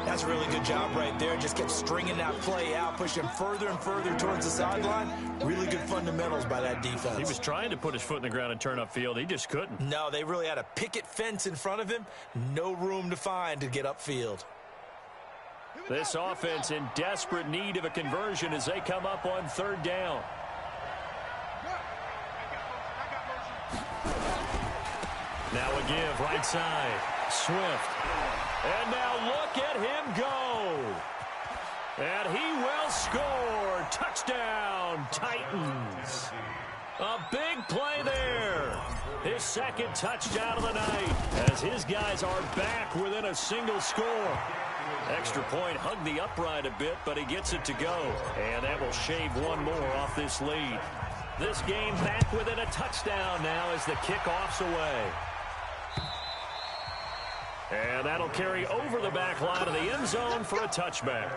Speaker 8: That's a really good job right there. Just kept stringing that play out, pushing further and further towards the sideline. Really good fundamentals by that defense.
Speaker 7: He was trying to put his foot in the ground and turn upfield. He just couldn't.
Speaker 8: No, they really had a picket fence in front of him. No room to find to get upfield.
Speaker 7: This offense in desperate need of a conversion as they come up on 3rd down. Now a give, right side. Swift. And now look at him go. And he will score. Touchdown, Titans. A big play there. His 2nd touchdown of the night as his guys are back within a single score. Extra point hugged the upright a bit, but he gets it to go. And that will shave 1 more off this lead. This game back within a touchdown now as the kickoff's away. And that'll carry over the back line of the end zone for a touchback.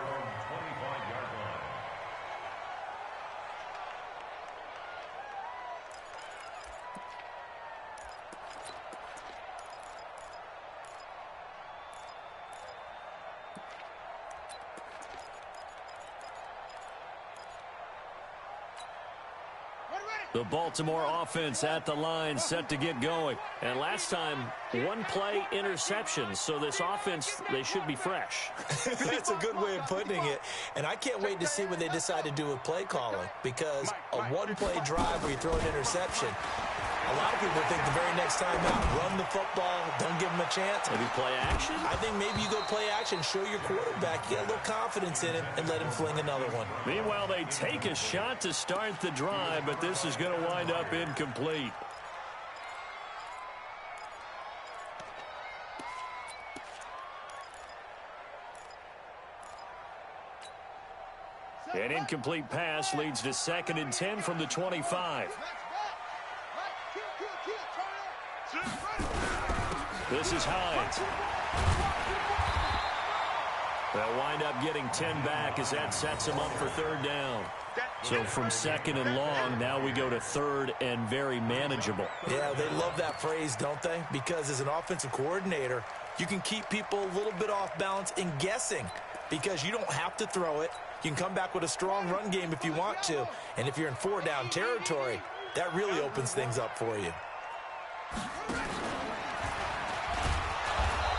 Speaker 7: The Baltimore offense at the line, set to get going. And last time, 1-play interception. So this offense, they should be fresh.
Speaker 8: That's a good way of putting it. And I can't wait to see what they decide to do with play calling. Because a 1-play drive where you throw an interception, a lot of people think the very next time out, run the football, don't give them a chance.
Speaker 7: Maybe play action?
Speaker 8: I think maybe you go play action, show your quarterback, get a little confidence in him, and let him fling another one.
Speaker 7: Meanwhile, they take a shot to start the drive, but this is going to wind up incomplete. An incomplete pass leads to 2nd and 10 from the 25. This is Hines. They'll wind up getting 10 back as that sets them up for 3rd down. So from 2nd and long, now we go to 3rd and very manageable.
Speaker 8: Yeah, they love that phrase, don't they? Because as an offensive coordinator, you can keep people a little bit off balance and guessing because you don't have to throw it. You can come back with a strong run game if you want to. And if you're in 4-down territory, that really opens things up for you.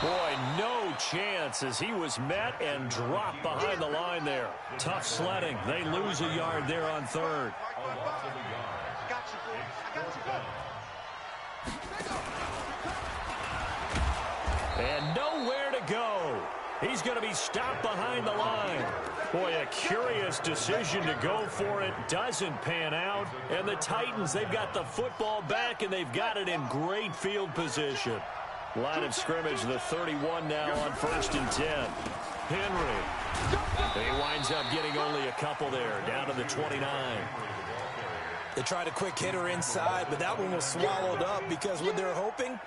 Speaker 7: Boy, no chance as he was met and dropped behind the line there. Tough sledding. They lose a yard there on 3rd. And nowhere to go. He's going to be stopped behind the line. Boy, a curious decision to go for it. Doesn't pan out. And the Titans, they've got the football back, and they've got it in great field position. Line of scrimmage, the 31 now on 1st and 10. Henry. He winds up getting only a couple there, down to the 29.
Speaker 8: They tried a quick hitter inside, but that one was swallowed up because what they're hoping,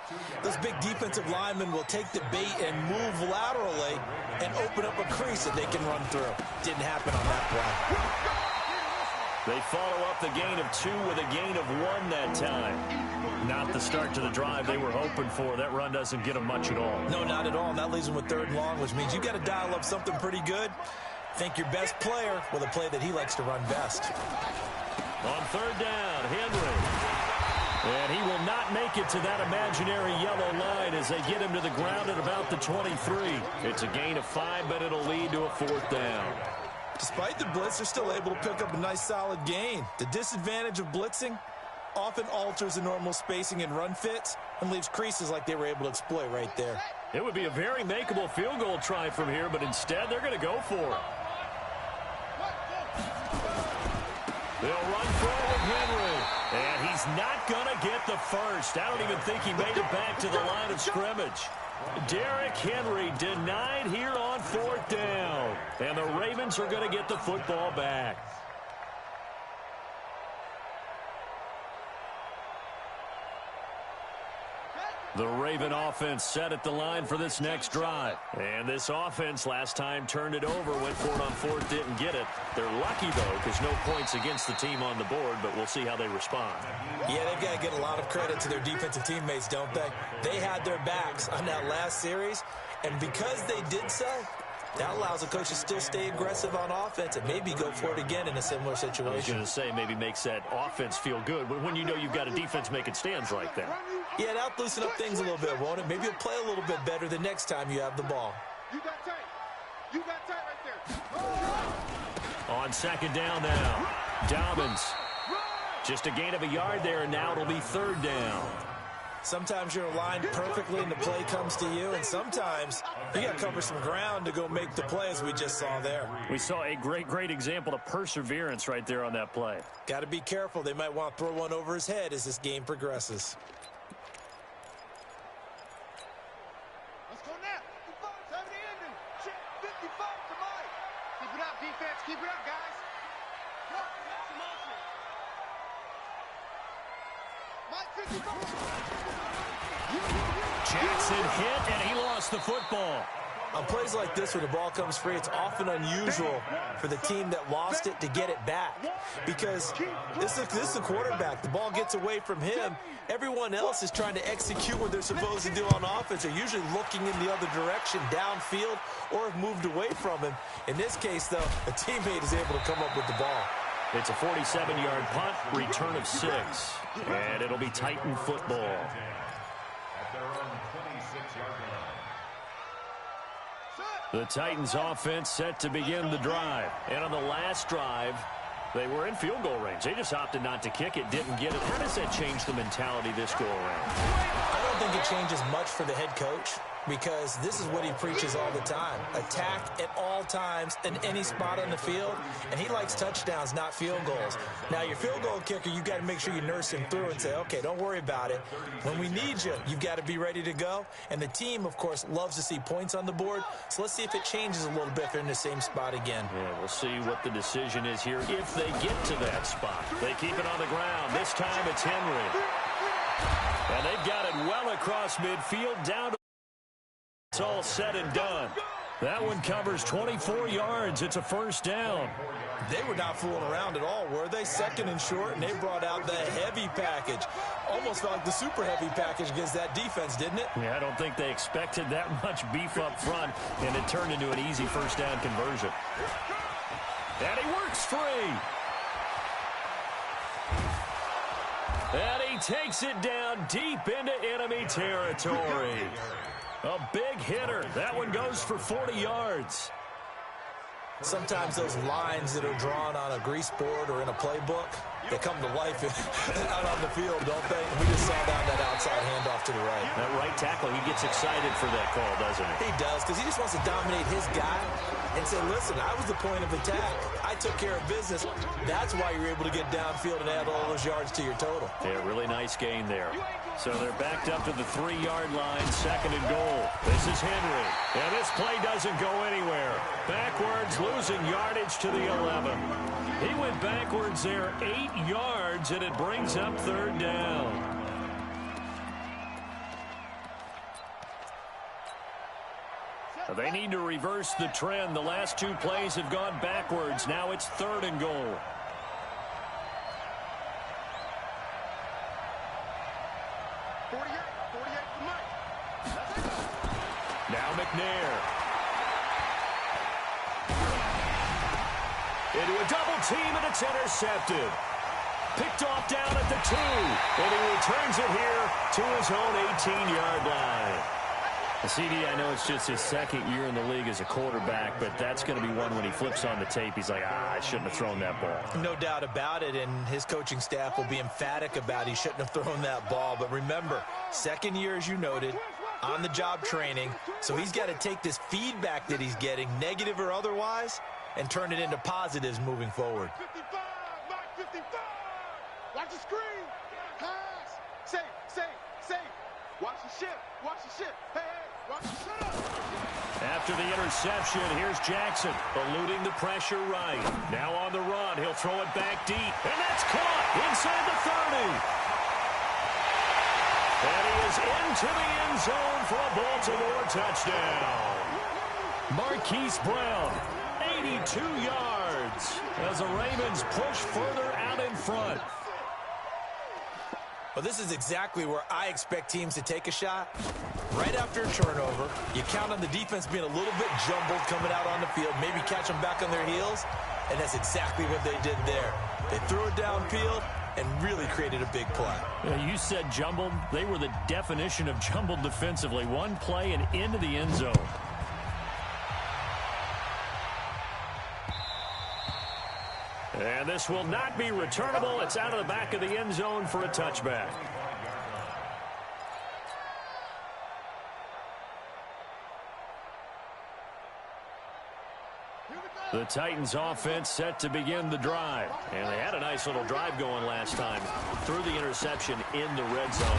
Speaker 8: those big defensive linemen will take the bait and move laterally and open up a crease that they can run through. Didn't happen on that play.
Speaker 7: They follow up the gain of 2 with a gain of 1 that time. Not the start to the drive they were hoping for. That run doesn't get them much at all.
Speaker 8: No, not at all. And that leaves them with 3rd and long, which means you got to dial up something pretty good. Think your best player with a play that he likes to run best.
Speaker 7: On 3rd down, Henry. And he will not make it to that imaginary yellow line as they get him to the ground at about the 23. It's a gain of 5, but it'll lead to a 4th down.
Speaker 8: Despite the blitz, they're still able to pick up a nice solid gain. The disadvantage of blitzing often alters the normal spacing and run fits and leaves creases like they were able to exploit right there.
Speaker 7: It would be a very makeable field goal try from here, but instead they're going to go for it. They'll run for it with Henry, and he's not going to get the first. I don't even think he made it back to the line of scrimmage. Derrick Henry denied here on 4th down, and the Ravens are going to get the football back. The Raven offense set at the line for this next drive. And this offense last time turned it over, went for it on 4th, didn't get it. They're lucky, though, because no points against the team on the board, but we'll see how they respond.
Speaker 8: Yeah, they've got to get a lot of credit to their defensive teammates, don't they? They had their backs on that last series, and because they did so, that allows the coach to still stay aggressive on offense and maybe go for it again in a similar situation.
Speaker 7: I was going to say maybe makes that offense feel good, but when you know you've got a defense making stands like that.
Speaker 8: Yeah, that'll loosen up things a little bit, won't it? Maybe you'll play a little bit better the next time you have the ball.
Speaker 3: You got tight. You got tight right there.
Speaker 7: On 2nd down now, Dobbins. Just a gain of a yard there, and now it'll be 3rd down.
Speaker 8: Sometimes you're aligned perfectly and the play comes to you, and sometimes you got to cover some ground to go make the play, as we just saw there.
Speaker 7: We saw a great example of perseverance right there on that play.
Speaker 8: Got to be careful. They might want to throw one over his head as this game progresses.
Speaker 3: Let's go now. Time to end it. Check 55 to Mike. Keep it up, defense. Keep it up, guys. Go. Some motion. Mike 55.
Speaker 7: Jackson hit, and he lost the football.
Speaker 8: On plays like this where the ball comes free, it's often unusual for the team that lost it to get it back. Because this is a quarterback. The ball gets away from him. Everyone else is trying to execute what they're supposed to do on offense. They're usually looking in the other direction, downfield, or have moved away from him. In this case, though, a teammate is able to come up with the ball.
Speaker 7: It's a 47-yard punt, return of 6. And it'll be Titan football. The Titans offense set to begin the drive. And on the last drive, they were in field goal range. They just opted not to kick it, didn't get it. How does that change the mentality this go around?
Speaker 8: I don't think it changes much for the head coach, because this is what he preaches all the time. Attack at all times in any spot on the field, and he likes touchdowns, not field goals. Now, your field goal kicker, you've got to make sure you nurse him through and say, okay, don't worry about it. When we need you, you've got to be ready to go. And the team, of course, loves to see points on the board, so let's see if it changes a little bit if they're in the same spot again.
Speaker 7: Yeah, we'll see what the decision is here if they get to that spot. They keep it on the ground. This time it's Henry. And they've got it well across midfield, down to it's all said and done. That one covers 24 yards. It's a 1st down.
Speaker 8: They were not fooling around at all, were they? 2nd and short, and they brought out the heavy package. Almost felt like the super heavy package against that defense, didn't it?
Speaker 7: Yeah, I don't think they expected that much beef up front, and it turned into an easy 1st down conversion. And he works free. And he takes it down deep into enemy territory. A big hitter. That one goes for 40 yards.
Speaker 8: Sometimes those lines that are drawn on a grease board or in a playbook, they come to life out on the field, don't they? And we just saw down that outside handoff to the right.
Speaker 7: That right tackle, he gets excited for that call, doesn't he?
Speaker 8: He does, because he just wants to dominate his guy and say, listen, I was the point of attack. I took care of business. That's why you're able to get downfield and add all those yards to your total.
Speaker 7: Yeah, really nice gain there. So they're backed up to the 3-yard line, 2nd and goal. This is Henry. And this play doesn't go anywhere. Backwards, losing yardage to the 11. He went backwards there 8 yards, and it brings up 3rd down. They need to reverse the trend. The last 2 plays have gone backwards. Now it's 3rd and goal. into a double team, and it's intercepted. Picked off down at the 2, and he returns it here to his own 18-yard line. CD, I know it's just his second year in the league as a quarterback, but that's going to be one when he flips on the tape. He's like, I shouldn't have thrown that ball.
Speaker 8: No doubt about it, and his coaching staff will be emphatic about he shouldn't have thrown that ball. But remember, second year, as you noted, on-the-job training, so he's got to take this feedback that he's getting, negative or otherwise, and turn it into positives moving forward.
Speaker 3: 55, Mike 55. Watch the screen. Pass. Safe. Watch the ship. Hey, watch the shut up.
Speaker 7: After the interception, here's Jackson, eluding the pressure right. Now on the run, he'll throw it back deep, and that's caught inside the 30. And he is into the end zone for a Baltimore touchdown. Marquise Brown, 82 yards, as the Ravens push further out in front.
Speaker 8: Well, this is exactly where I expect teams to take a shot. Right after a turnover, you count on the defense being a little bit jumbled coming out on the field, maybe catch them back on their heels, and that's exactly what they did there. They threw it downfield and really created a big play.
Speaker 7: You said jumbled. They were the definition of jumbled defensively. One play and into the end zone. And this will not be returnable. It's out of the back of the end zone for a touchback. The Titans offense set to begin the drive. And they had a nice little drive going last time. Threw the interception in the red zone.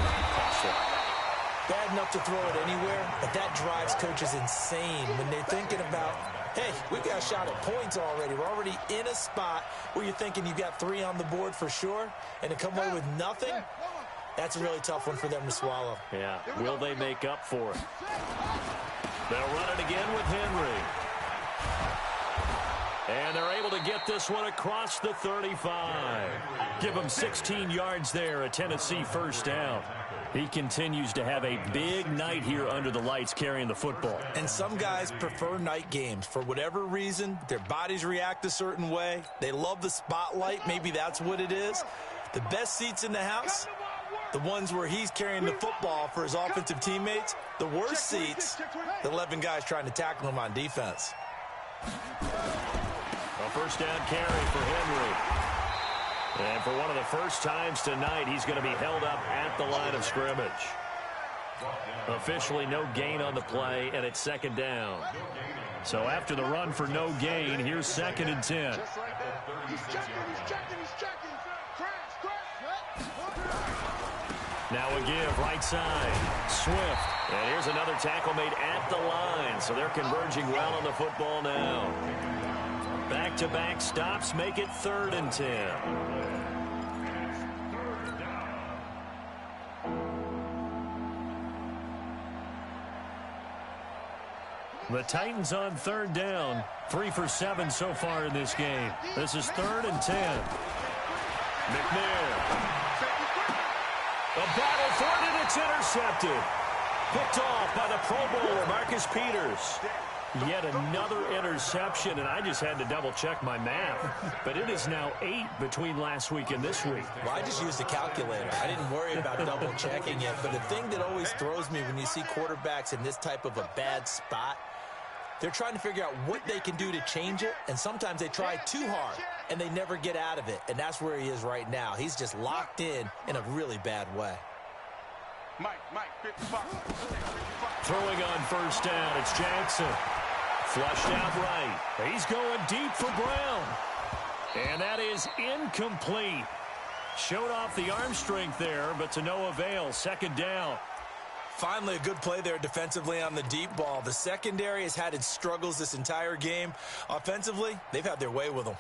Speaker 8: Bad enough to throw it anywhere, but that drives coaches insane when they're thinking about, hey, we got a shot at points already. We're already in a spot where you're thinking you got 3 on the board for sure, and to come away with nothing, that's a really tough one for them to swallow.
Speaker 7: Yeah, will they make up for it? They'll run it again with Henry. And they're able to get this one across the 35. Give them 16 yards there, a Tennessee first down. He continues to have a big night here under the lights carrying the football.
Speaker 8: And some guys prefer night games. For whatever reason, their bodies react a certain way. They love the spotlight. Maybe that's what it is. The best seats in the house, the ones where he's carrying the football for his offensive teammates. The worst seats, the 11 guys trying to tackle him on defense.
Speaker 7: A first down carry for Henry. And for one of the first times tonight, he's going to be held up at the line of scrimmage. Officially no gain on the play, and it's second down. So after the run for no gain, here's 2nd and 10.
Speaker 3: Just like that. He's checking. Crash.
Speaker 7: Now a give, right side. Swift. And here's another tackle made at the line. So they're converging well on the football now. Back-to-back stops make it 3rd and 10. The Titans on 3rd down. 3 for 7 so far in this game. This is 3rd and 10. McNair. A battle for it, and it's intercepted. Picked off by the Pro Bowler, Marcus Peters. Yet another interception, and I just had to double-check my math. But it is now 8 between last week and this week.
Speaker 8: Well, I just used a calculator. I didn't worry about double-checking it. But the thing that always throws me when you see quarterbacks in this type of a bad spot, they're trying to figure out what they can do to change it, and sometimes they try too hard, and they never get out of it. And that's where he is right now. He's just locked in a really bad way.
Speaker 3: Mike, 55.
Speaker 7: Throwing on first down, it's Jackson. Flushed out right. He's going deep for Brown. And that is incomplete. Showed off the arm strength there, but to no avail. 2nd down.
Speaker 8: Finally, a good play there defensively on the deep ball. The secondary has had its struggles this entire game. Offensively, they've had their way with them.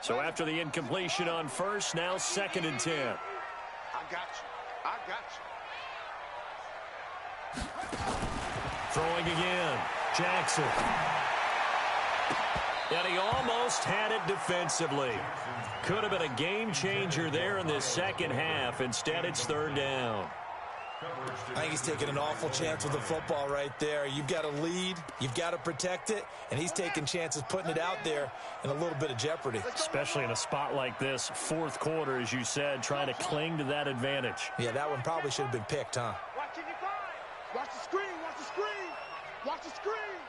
Speaker 7: So after the incompletion on first, now 2nd and 10.
Speaker 3: I got you.
Speaker 7: Throwing again. Jackson. And he almost had it defensively. Could have been a game changer there in this second half. Instead, it's 3rd down.
Speaker 8: I think he's taking an awful chance with the football right there. You've got to lead, you've got to protect it, and he's taking chances putting it out there in a little bit of jeopardy.
Speaker 7: Especially in a spot like this, fourth quarter, as you said, trying to cling to that advantage.
Speaker 8: Yeah, that one probably should have been picked, huh?
Speaker 3: Watch the screen, watch the screen, watch the screen.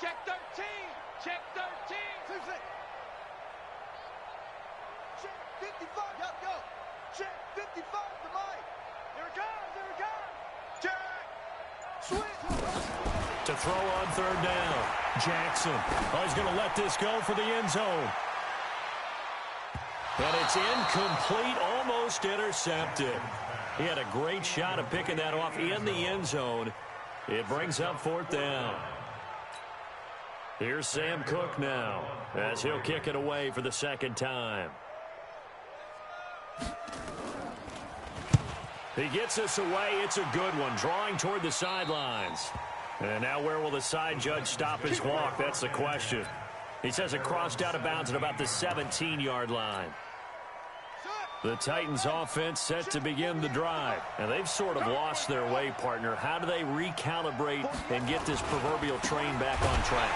Speaker 3: Check 13, check 13. Check 55, go. Check 55 to Mike. Here it comes. Check. Switch.
Speaker 7: To throw on third down. Jackson. Oh, he's going to let this go for the end zone. And it's incomplete, almost intercepted. He had a great shot of picking that off in the end zone. It brings up fourth down. Here's Sam Cook now as he'll kick it away for the second time. He gets us away. It's a good one, drawing toward the sidelines. And now where will the side judge stop his walk? That's the question. He says it crossed out of bounds at about the 17-yard line. The Titans offense set to begin the drive. And they've sort of lost their way, partner. How do they recalibrate and get this proverbial train back on track?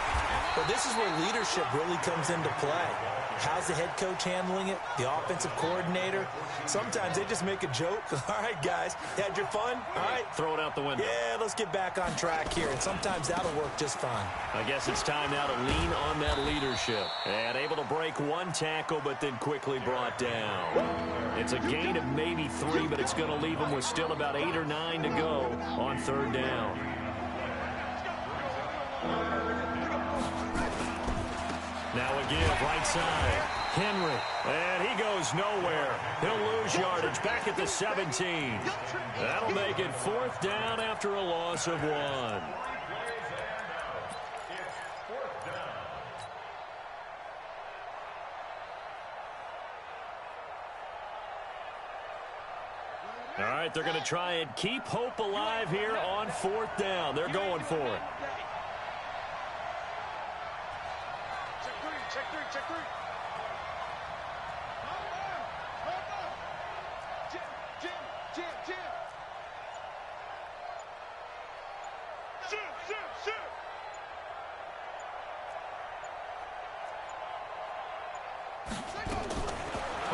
Speaker 8: Well, this is where leadership really comes into play. How's the head coach handling it? The offensive coordinator? Sometimes they just make a joke. All right, guys, you had your fun? All right.
Speaker 7: Throw it out the window.
Speaker 8: Yeah, let's get back on track here. And sometimes that'll work just fine.
Speaker 7: I guess it's time now to lean on that leadership. And able to break one tackle, but then quickly brought down. It's a gain of maybe 3, but it's going to leave them with still about 8 or 9 to go on third down. Now a give, right side. Henry, and he goes nowhere. He'll lose yardage back at the 17. That'll make it fourth down after a loss of 1. All right, they're going to try and keep hope alive here on fourth down. They're going for it.
Speaker 3: Check three. Jim. Shoot.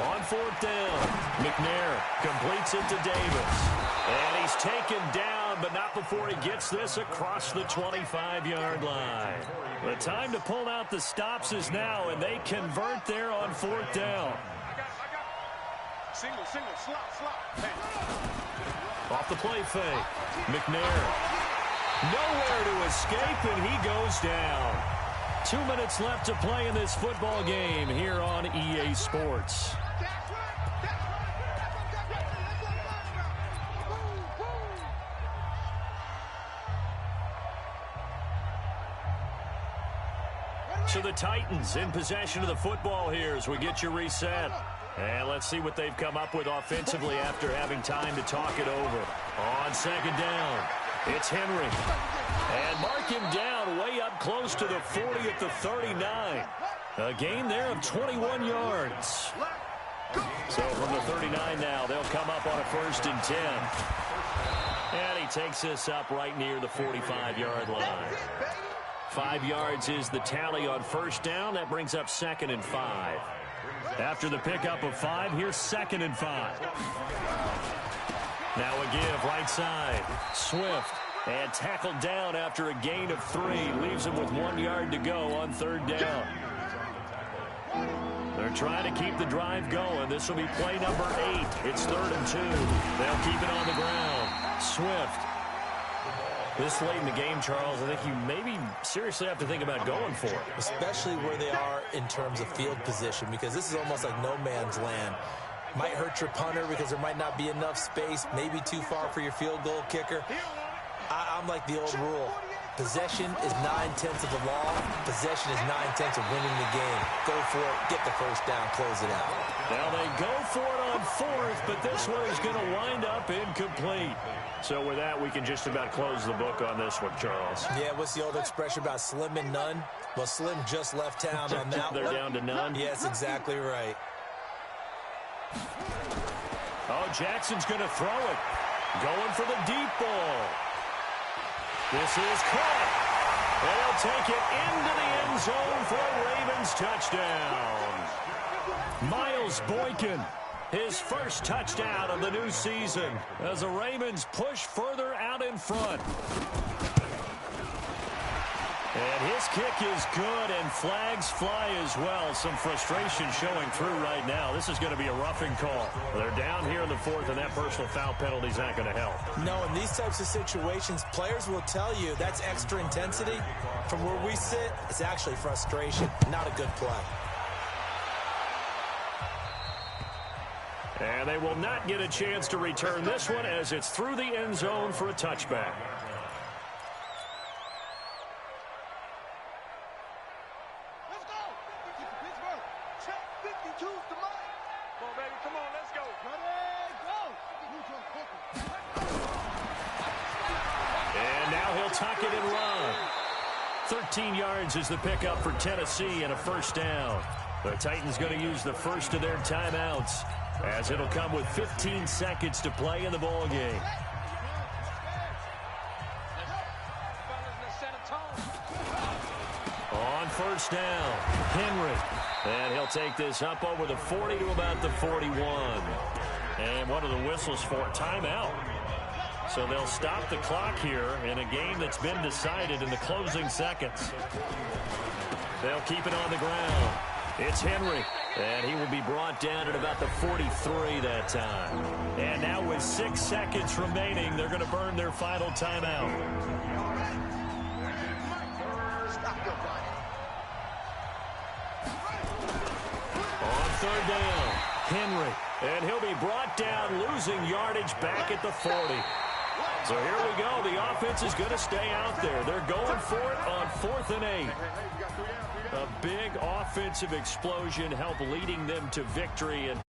Speaker 7: On fourth down, McNair completes it to Davis. And he's taken down, but not before he gets this across the 25-yard line. The time to pull out the stops is now, and they convert there on fourth down.
Speaker 3: I got. Single, slot. Hey.
Speaker 7: Off the play fake. McNair. Nowhere to escape, and he goes down. 2 minutes left to play in this football game here on EA Sports. So the Titans in possession of the football here as we get you reset. And let's see what they've come up with offensively after having time to talk it over. On second down, it's Henry. And mark him down way up close to the 40 at the 39. A gain there of 21 yards. So from the 39 now, they'll come up on a 1st and 10. And he takes this up right near the 45-yard line. 5 yards is the tally on first down. That brings up 2nd and 5. After the pickup of 5, here's 2nd and 5. Now a give, right side. Swift, and tackled down after a gain of 3. Leaves him with 1 yard to go on third down. They're trying to keep the drive going. This will be play number 8. It's 3rd and 2. They'll keep it on the ground. Swift. This late in the game, Charles, I think you maybe seriously have to think about going for it.
Speaker 8: Especially where they are in terms of field position, because this is almost like no man's land. Might hurt your punter because there might not be enough space, maybe too far for your field goal kicker. I'm like the old rule. Possession is 9/10 of the law. Possession is 9/10 of winning the game. Go for it, get the first down, close it out.
Speaker 7: Now they go for it on 4th, but this one is going to wind up incomplete. So with that, we can just about close the book on this one, Charles.
Speaker 8: Yeah, what's the old expression about slim and none? Well, Slim just left town on that one.
Speaker 7: They're down to none?
Speaker 8: Yes, exactly right.
Speaker 7: Oh, Jackson's going to throw it. Going for the deep ball. This is caught. They'll take it into the end zone for a Ravens touchdown. Miles Boykin, his first touchdown of the new season as the Ravens push further out in front. And his kick is good, and flags fly as well. Some frustration showing through right now. This is going to be a roughing call. They're down here in the fourth, and that personal foul penalty is not going to help.
Speaker 8: No, in these types of situations, players will tell you that's extra intensity. From where we sit, it's actually frustration, not a good play.
Speaker 7: And they will not get a chance to return this one as it's through the end zone for a touchback. And now he'll tuck it and run. 13 yards is the pickup for Tennessee and a first down. The Titans going to use the first of their timeouts as it'll come with 15 seconds to play in the ball game. On first down, Henry. And he'll take this up over the 40 to about the 41. And what are the whistles for? Timeout. So they'll stop the clock here in a game that's been decided in the closing seconds. They'll keep it on the ground. It's Henry. And he will be brought down at about the 43 that time. And now with 6 seconds remaining, they're going to burn their final timeout. On third down, Henry. And he'll be brought down, losing yardage back at the 40. So here we go. The offense is going to stay out there. They're going for it on 4th and 8. A big offensive explosion helped leading them to victory. And